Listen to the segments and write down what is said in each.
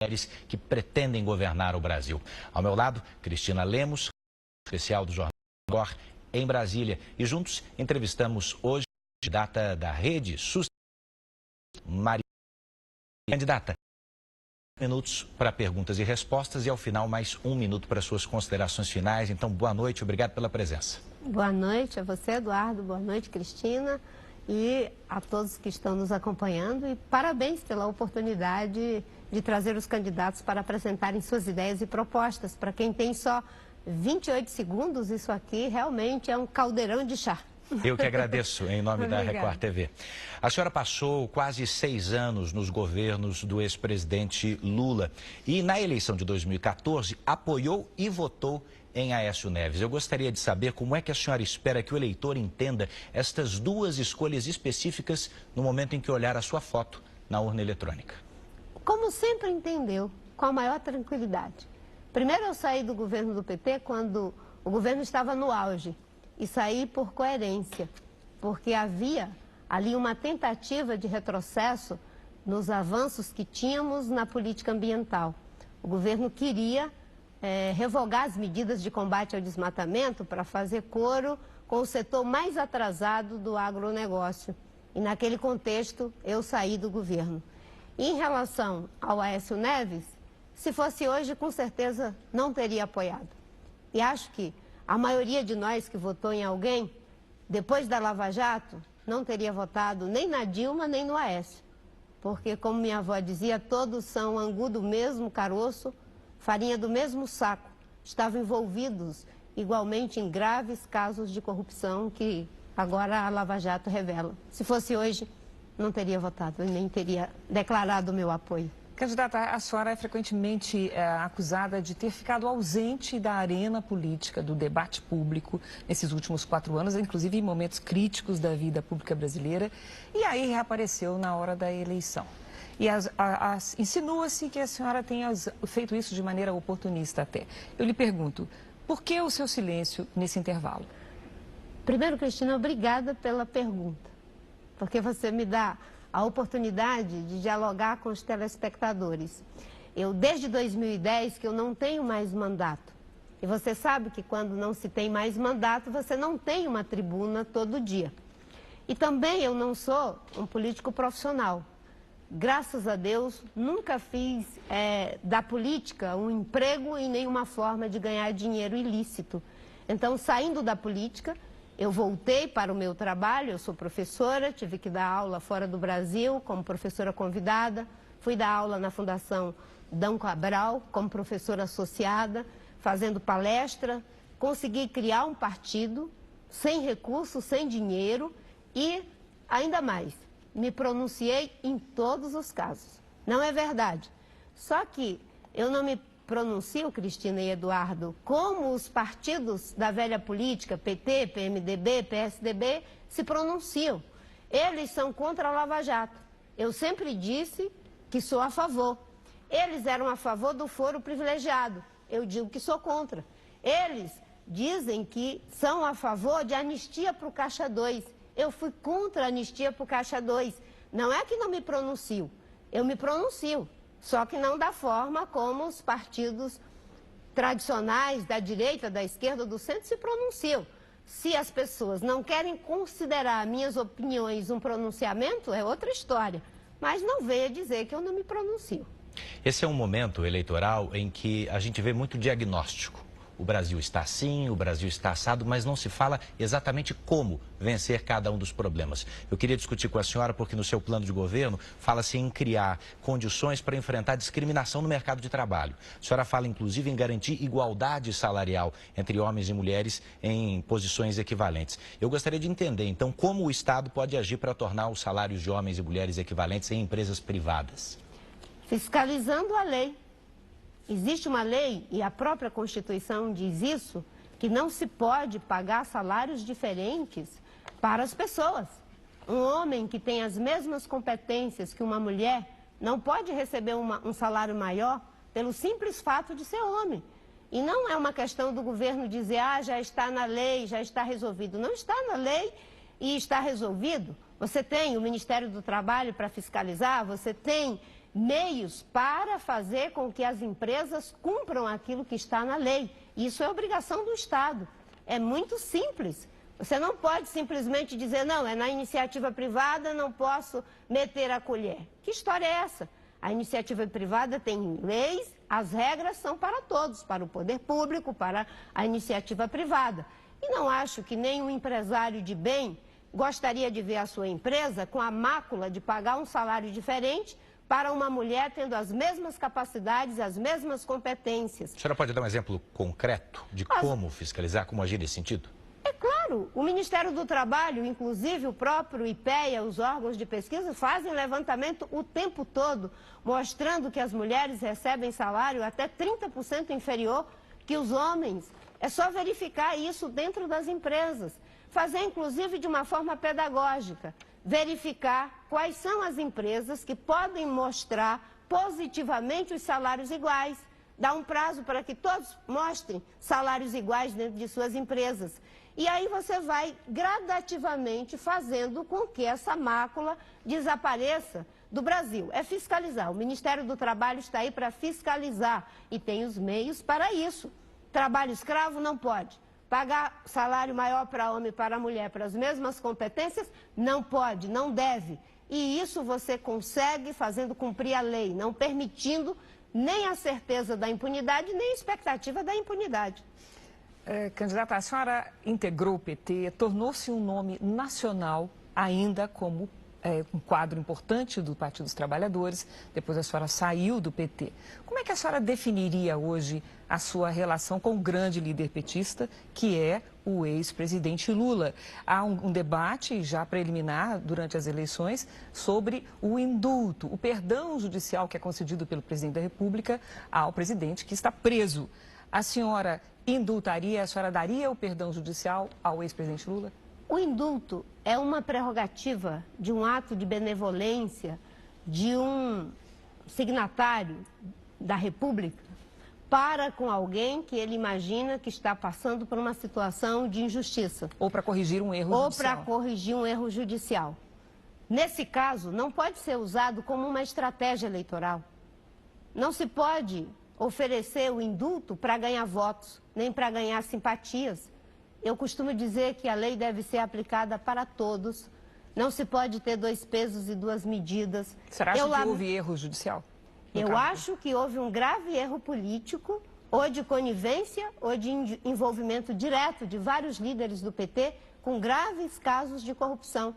mulheres que pretendem governar o Brasil. Ao meu lado, Cristina Lemos, especial do Jornal Record, em Brasília. E juntos entrevistamos hoje a candidata da Rede Sustentabilidade, Maria. Candidata, minutos para perguntas e respostas e ao final mais 1 minuto para suas considerações finais. Então, boa noite, obrigado pela presença. Boa noite a você, Eduardo. Boa noite, Cristina. E a todos que estão nos acompanhando. E parabéns pela oportunidade de trazer os candidatos para apresentarem suas ideias e propostas. Para quem tem só 28 segundos, isso aqui realmente é um caldeirão de chá. Eu que agradeço em nome da Record TV. A senhora passou quase 6 anos nos governos do ex-presidente Lula e na eleição de 2014 apoiou e votou em Aécio Neves. Eu gostaria de saber como é que a senhora espera que o eleitor entenda estas duas escolhas específicas no momento em que olhar a sua foto na urna eletrônica. Como sempre entendeu, com a maior tranquilidade. Primeiro eu saí do governo do PT quando o governo estava no auge. E saí por coerência, porque havia ali uma tentativa de retrocesso nos avanços que tínhamos na política ambiental. O governo queria revogar as medidas de combate ao desmatamento para fazer coro com o setor mais atrasado do agronegócio. E naquele contexto eu saí do governo. Em relação ao Aécio Neves, se fosse hoje, com certeza não teria apoiado. E acho que a maioria de nós que votou em alguém, depois da Lava Jato, não teria votado nem na Dilma, nem no Aécio. Porque, como minha avó dizia, todos são angu do mesmo caroço, farinha do mesmo saco. Estavam envolvidos igualmente em graves casos de corrupção que agora a Lava Jato revela. Se fosse hoje, não teria votado e nem teria declarado o meu apoio. Candidata, a senhora é frequentemente acusada de ter ficado ausente da arena política, do debate público nesses últimos 4 anos, inclusive em momentos críticos da vida pública brasileira, e aí reapareceu na hora da eleição. E insinua-se que a senhora tenha feito isso de maneira oportunista até. Eu lhe pergunto, por que o seu silêncio nesse intervalo? Primeiro, Cristina, obrigada pela pergunta, porque você me dá a oportunidade de dialogar com os telespectadores. Eu, desde 2010, que eu não tenho mais mandato. E você sabe que quando não se tem mais mandato, você não tem uma tribuna todo dia. E também eu não sou um político profissional. Graças a Deus, nunca fiz da política um emprego e nenhuma forma de ganhar dinheiro ilícito. Então, saindo da política, eu voltei para o meu trabalho, eu sou professora, tive que dar aula fora do Brasil como professora convidada, fui dar aula na Fundação Dom Cabral como professora associada, fazendo palestra, consegui criar um partido sem recursos, sem dinheiro e, ainda mais, me pronunciei em todos os casos. Não é verdade. Só que eu não me pronuncio, Cristina e Eduardo, como os partidos da velha política, PT, PMDB, PSDB, se pronunciam. Eles são contra a Lava Jato. Eu sempre disse que sou a favor. Eles eram a favor do foro privilegiado. Eu digo que sou contra. Eles dizem que são a favor de anistia para o Caixa 2. Eu fui contra a anistia para o Caixa 2. Não é que não me pronuncio, eu me pronuncio. Só que não da forma como os partidos tradicionais da direita, da esquerda, do centro se pronunciam. Se as pessoas não querem considerar minhas opiniões um pronunciamento, é outra história. Mas não venha dizer que eu não me pronuncio. Esse é um momento eleitoral em que a gente vê muito diagnóstico. O Brasil está assim, o Brasil está assado, mas não se fala exatamente como vencer cada um dos problemas. Eu queria discutir com a senhora porque no seu plano de governo fala-se em criar condições para enfrentar discriminação no mercado de trabalho. A senhora fala inclusive em garantir igualdade salarial entre homens e mulheres em posições equivalentes. Eu gostaria de entender, então, como o Estado pode agir para tornar os salários de homens e mulheres equivalentes em empresas privadas. Fiscalizando a lei. Existe uma lei, e a própria Constituição diz isso, que não se pode pagar salários diferentes para as pessoas. Um homem que tem as mesmas competências que uma mulher não pode receber um salário maior pelo simples fato de ser homem. E não é uma questão do governo dizer, já está na lei, já está resolvido. Não está na lei e está resolvido. Você tem o Ministério do Trabalho para fiscalizar, você tem meios para fazer com que as empresas cumpram aquilo que está na lei. Isso é obrigação do Estado. É muito simples. Você não pode simplesmente dizer, não, é na iniciativa privada, não posso meter a colher. Que história é essa? A iniciativa privada tem leis, as regras são para todos, para o poder público, para a iniciativa privada. E não acho que nenhum empresário de bem gostaria de ver a sua empresa com a mácula de pagar um salário diferente para uma mulher tendo as mesmas capacidades, as mesmas competências. A senhora pode dar um exemplo concreto de como fiscalizar, como agir nesse sentido? É claro, o Ministério do Trabalho, inclusive o próprio IPEA, os órgãos de pesquisa, fazem levantamento o tempo todo, mostrando que as mulheres recebem salário até 30% inferior que os homens. É só verificar isso dentro das empresas. Fazer, inclusive, de uma forma pedagógica. Verificar quais são as empresas que podem mostrar positivamente os salários iguais. Dar um prazo para que todos mostrem salários iguais dentro de suas empresas. E aí você vai gradativamente fazendo com que essa mácula desapareça do Brasil. É fiscalizar. O Ministério do Trabalho está aí para fiscalizar e tem os meios para isso. Trabalho escravo não pode. Pagar salário maior para homem e para mulher para as mesmas competências não pode, não deve. E isso você consegue fazendo cumprir a lei, não permitindo nem a certeza da impunidade, nem a expectativa da impunidade. Candidata, a senhora integrou o PT, tornou-se um nome nacional ainda como um quadro importante do Partido dos Trabalhadores, depois a senhora saiu do PT. Como é que a senhora definiria hoje a sua relação com o grande líder petista, que é o ex-presidente Lula? Há um debate já preliminar durante as eleições sobre o indulto, o perdão judicial que é concedido pelo presidente da República ao presidente que está preso. A senhora indultaria, a senhora daria o perdão judicial ao ex-presidente Lula? O indulto é uma prerrogativa de um ato de benevolência de um signatário da República para com alguém que ele imagina que está passando por uma situação de injustiça. Ou para corrigir um erro judicial. Ou para corrigir um erro judicial. Nesse caso, não pode ser usado como uma estratégia eleitoral. Não se pode oferecer o indulto para ganhar votos, nem para ganhar simpatias. Eu costumo dizer que a lei deve ser aplicada para todos. Não se pode ter dois pesos e duas medidas. Será que houve erro judicial? Eu acho que houve um grave erro político, ou de conivência, ou de envolvimento direto de vários líderes do PT com graves casos de corrupção.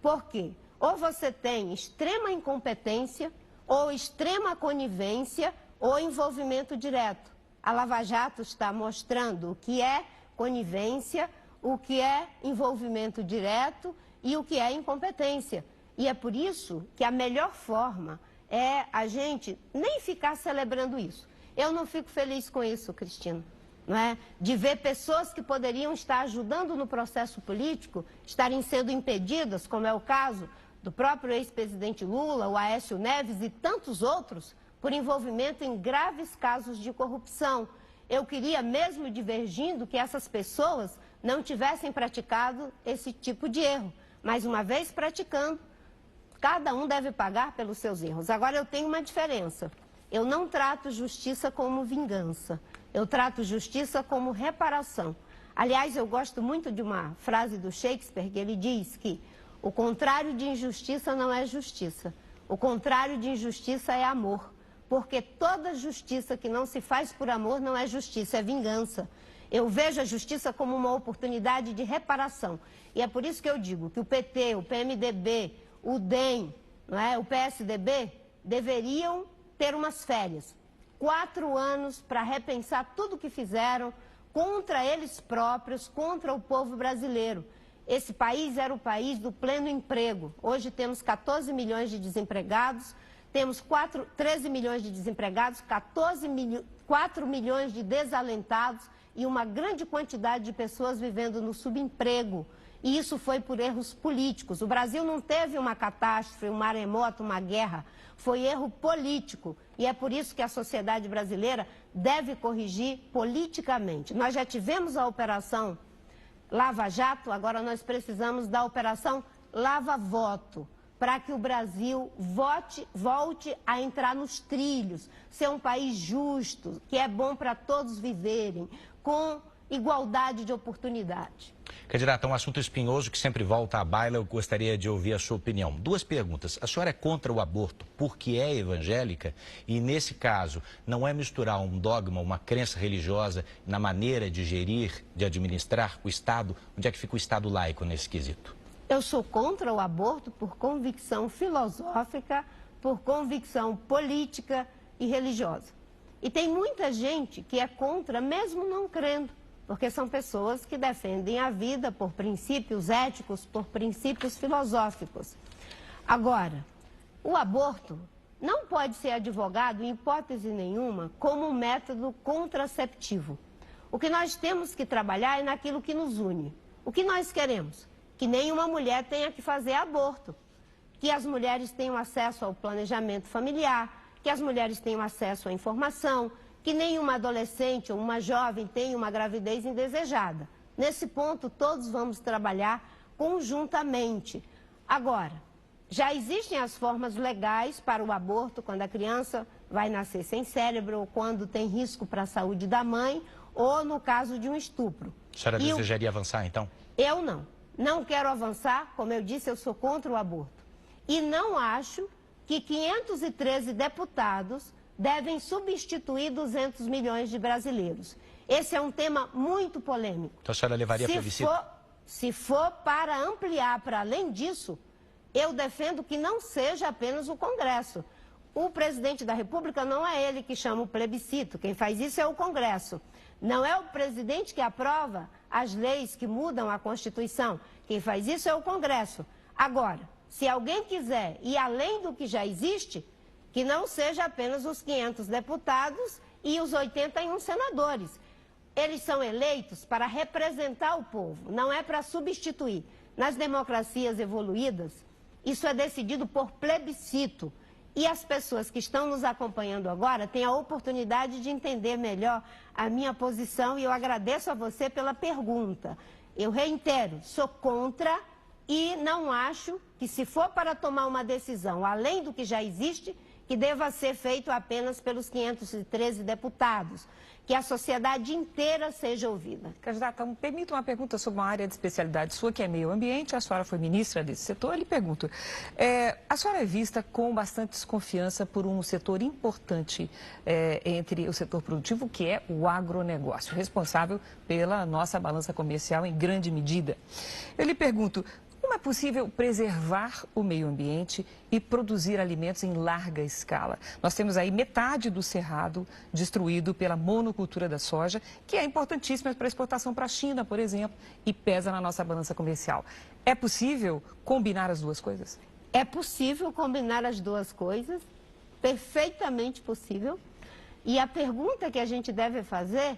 Por quê? Ou você tem extrema incompetência, ou extrema conivência, ou envolvimento direto. A Lava Jato está mostrando o que é conivência, o que é envolvimento direto e o que é incompetência. E é por isso que a melhor forma é a gente nem ficar celebrando isso. Eu não fico feliz com isso, Cristina, não é? De ver pessoas que poderiam estar ajudando no processo político estarem sendo impedidas, como é o caso do próprio ex-presidente Lula, o Aécio Neves e tantos outros, por envolvimento em graves casos de corrupção. Eu queria, mesmo divergindo, que essas pessoas não tivessem praticado esse tipo de erro. Mas, uma vez praticando, cada um deve pagar pelos seus erros. Agora, eu tenho uma diferença. Eu não trato justiça como vingança. Eu trato justiça como reparação. Aliás, eu gosto muito de uma frase do Shakespeare, que ele diz que o contrário de injustiça não é justiça. O contrário de injustiça é amor. Porque toda justiça que não se faz por amor não é justiça, é vingança. Eu vejo a justiça como uma oportunidade de reparação. E é por isso que eu digo que o PT, o PMDB, o DEM, não é? O PSDB deveriam ter umas férias. 4 anos para repensar tudo o que fizeram contra eles próprios, contra o povo brasileiro. Esse país era o país do pleno emprego. Hoje temos 14 milhões de desempregados. Temos 13 milhões de desempregados, 4 milhões de desalentados e uma grande quantidade de pessoas vivendo no subemprego. E isso foi por erros políticos. O Brasil não teve uma catástrofe, um maremoto, uma guerra. Foi erro político. E é por isso que a sociedade brasileira deve corrigir politicamente. Nós já tivemos a Operação Lava Jato, agora nós precisamos da Operação Lava Voto, para que o Brasil volte a entrar nos trilhos, ser um país justo, que é bom para todos viverem, com igualdade de oportunidade. Candidata, um assunto espinhoso que sempre volta à baila, eu gostaria de ouvir a sua opinião. Duas perguntas. A senhora é contra o aborto porque é evangélica? E, nesse caso, não é misturar um dogma, uma crença religiosa na maneira de gerir, de administrar o Estado? Onde é que fica o Estado laico nesse quesito? Eu sou contra o aborto por convicção filosófica, por convicção política e religiosa. E tem muita gente que é contra, mesmo não crendo, porque são pessoas que defendem a vida por princípios éticos, por princípios filosóficos. Agora, o aborto não pode ser advogado, em hipótese nenhuma, como um método contraceptivo. O que nós temos que trabalhar é naquilo que nos une. O que nós queremos? Que nenhuma mulher tenha que fazer aborto, que as mulheres tenham acesso ao planejamento familiar, que as mulheres tenham acesso à informação, que nenhuma adolescente ou uma jovem tenha uma gravidez indesejada. Nesse ponto, todos vamos trabalhar conjuntamente. Agora, já existem as formas legais para o aborto, quando a criança vai nascer sem cérebro, ou quando tem risco para a saúde da mãe, ou no caso de um estupro. A senhora desejaria avançar, então? Eu não. Não quero avançar, como eu disse, eu sou contra o aborto. E não acho que 513 deputados devem substituir 200 milhões de brasileiros. Esse é um tema muito polêmico. Então a senhora levaria plebiscito? Se for para ampliar para além disso, eu defendo que não seja apenas o Congresso. O presidente da República não é ele que chama o plebiscito, quem faz isso é o Congresso. Não é o presidente que aprova as leis que mudam a Constituição. Quem faz isso é o Congresso. Agora, se alguém quiser ir além do que já existe, que não seja apenas os 500 deputados e os 81 senadores. Eles são eleitos para representar o povo, não é para substituir. Nas democracias evoluídas, isso é decidido por plebiscito. E as pessoas que estão nos acompanhando agora têm a oportunidade de entender melhor a minha posição e eu agradeço a você pela pergunta. Eu reitero, sou contra e não acho que se for para tomar uma decisão além do que já existe, que deva ser feito apenas pelos 513 deputados, que a sociedade inteira seja ouvida. Candidata, permita uma pergunta sobre uma área de especialidade sua, que é meio ambiente. A senhora foi ministra desse setor. Eu lhe pergunto, a senhora é vista com bastante desconfiança por um setor importante entre o setor produtivo, que é o agronegócio, responsável pela nossa balança comercial em grande medida. Eu lhe pergunto, como é possível preservar o meio ambiente e produzir alimentos em larga escala? Nós temos aí metade do cerrado destruído pela monocultura da soja, que é importantíssima para a exportação para a China, por exemplo, e pesa na nossa balança comercial. É possível combinar as duas coisas? É possível combinar as duas coisas, perfeitamente possível. E a pergunta que a gente deve fazer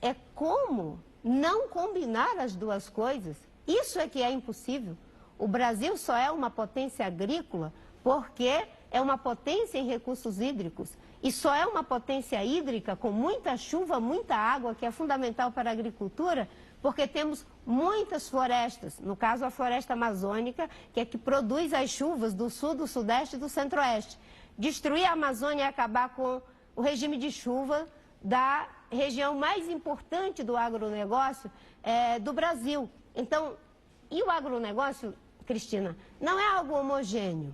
é como não combinar as duas coisas. Isso é que é impossível. O Brasil só é uma potência agrícola porque é uma potência em recursos hídricos. E só é uma potência hídrica com muita chuva, muita água, que é fundamental para a agricultura, porque temos muitas florestas. No caso, a floresta amazônica, que é que produz as chuvas do sul, do sudeste e do centro-oeste. Destruir a Amazônia é acabar com o regime de chuva da região mais importante do agronegócio do Brasil. Então, e o agronegócio, Cristina, não é algo homogêneo,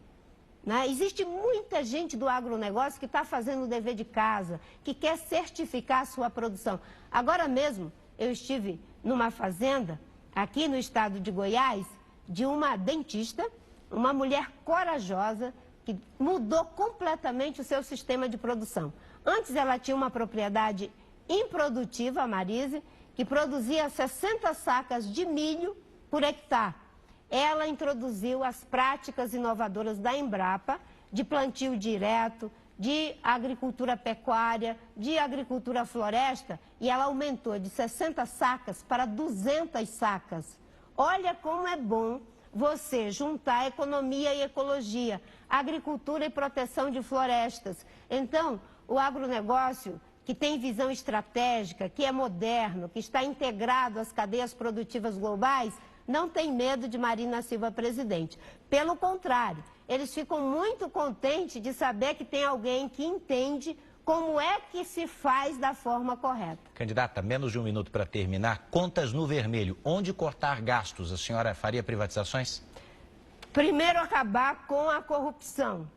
né? Existe muita gente do agronegócio que está fazendo o dever de casa, que quer certificar a sua produção. Agora mesmo, eu estive numa fazenda, aqui no estado de Goiás, de uma dentista, uma mulher corajosa, que mudou completamente o seu sistema de produção. Antes ela tinha uma propriedade improdutiva, a Marise, que produzia 60 sacas de milho por hectare. Ela introduziu as práticas inovadoras da Embrapa, de plantio direto, de agricultura pecuária, de agricultura floresta, e ela aumentou de 60 sacas para 200 sacas. Olha como é bom você juntar economia e ecologia, agricultura e proteção de florestas. Então, o agronegócio, que tem visão estratégica, que é moderno, que está integrado às cadeias produtivas globais, não têm medo de Marina Silva presidente. Pelo contrário, eles ficam muito contentes de saber que tem alguém que entende como é que se faz da forma correta. Candidata, menos de um minuto para terminar. Contas no vermelho. Onde cortar gastos? A senhora faria privatizações? Primeiro, acabar com a corrupção.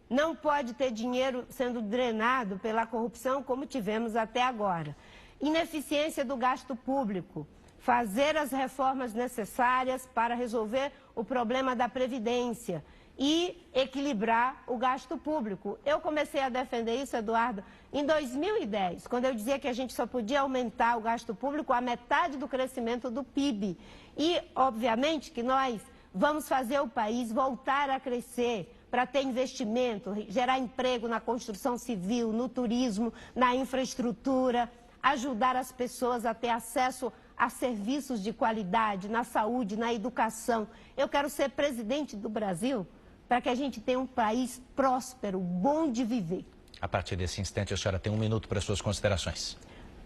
Não pode ter dinheiro sendo drenado pela corrupção como tivemos até agora. Ineficiência do gasto público. Fazer as reformas necessárias para resolver o problema da Previdência e equilibrar o gasto público. Eu comecei a defender isso, Eduardo, em 2010, quando eu dizia que a gente só podia aumentar o gasto público a metade do crescimento do PIB. E, obviamente, que nós vamos fazer o país voltar a crescer para ter investimento, gerar emprego na construção civil, no turismo, na infraestrutura, ajudar as pessoas a ter acesso a serviços de qualidade, na saúde, na educação. Eu quero ser presidente do Brasil para que a gente tenha um país próspero, bom de viver. A partir desse instante, a senhora tem um minuto para suas considerações.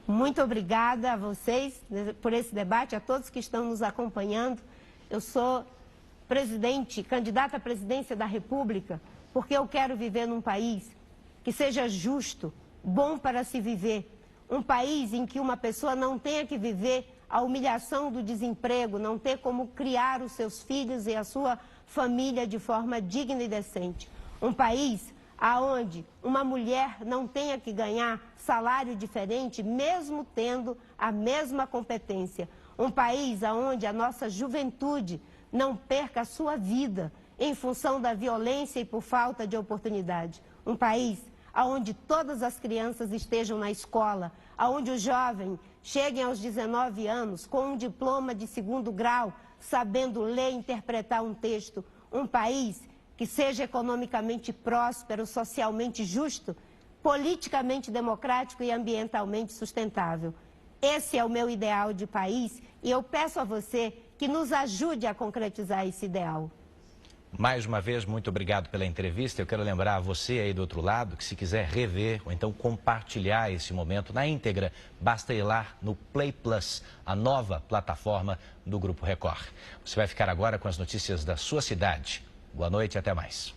Muito obrigada a vocês por esse debate, a todos que estão nos acompanhando. Eu sou candidata à presidência da República, porque eu quero viver num país que seja justo, bom para se viver. Um país em que uma pessoa não tenha que viver a humilhação do desemprego, não ter como criar os seus filhos e a sua família de forma digna e decente. Um país onde uma mulher não tenha que ganhar salário diferente, mesmo tendo a mesma competência. Um país onde a nossa juventude não perca a sua vida em função da violência e por falta de oportunidade. Um país onde todas as crianças estejam na escola, onde os jovens cheguem aos 19 anos com um diploma de 2º grau, sabendo ler e interpretar um texto. Um país que seja economicamente próspero, socialmente justo, politicamente democrático e ambientalmente sustentável. Esse é o meu ideal de país e eu peço a você que nos ajude a concretizar esse ideal. Mais uma vez, muito obrigado pela entrevista. Eu quero lembrar a você aí do outro lado que se quiser rever ou então compartilhar esse momento na íntegra, basta ir lá no Play Plus, a nova plataforma do Grupo Record. Você vai ficar agora com as notícias da sua cidade. Boa noite e até mais.